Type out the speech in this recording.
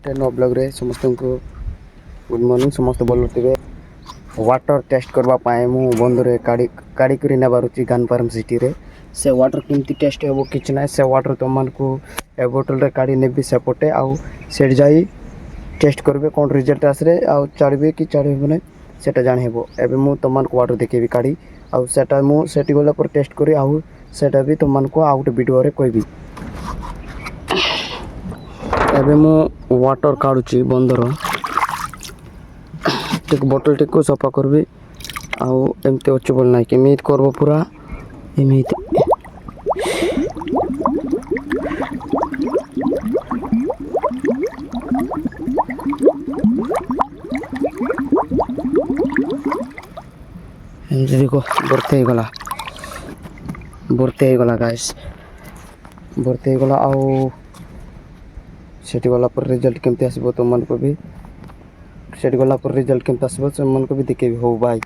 No blog रे समस्त को गुड मॉर्निंग समस्त बोल थे वाटर टेस्ट करबा पाए मु बंधुरे काड़ी काड़ी करी नेबारुची गान फार्म सिटी रे से वाटर केमती टेस्ट हेबो किछ ना से वाटर तो मन को ए बोतल रे काड़ी नेबी सेपटे आउ सेट जाई टेस्ट करबे कोन रिजल्ट आसरे आउ चढ़बे कि चढ़बे नै सेटा जान हेबो एबे मु तो मन को वाटर देखेबी काड़ी आउ सेटा मु सेटी गोला पर टेस्ट करी आउ सेटा भी तो मन को आउट वीडियो रे कहबी एबे मु वाटर काढुची बंदर टिक बोतल टिक को सफा करबी आउ एमते अच्छे बोल ना कि मीत करबो पूरा एमित देखो बरते गला गाइस बरते गला आउ सेठी वाला पर रिजल्ट केमते आसीबो तो मन को भी सेठी वाला पर रिजल्ट केमते आसीबो से मन को भी देखेबी हो भाई।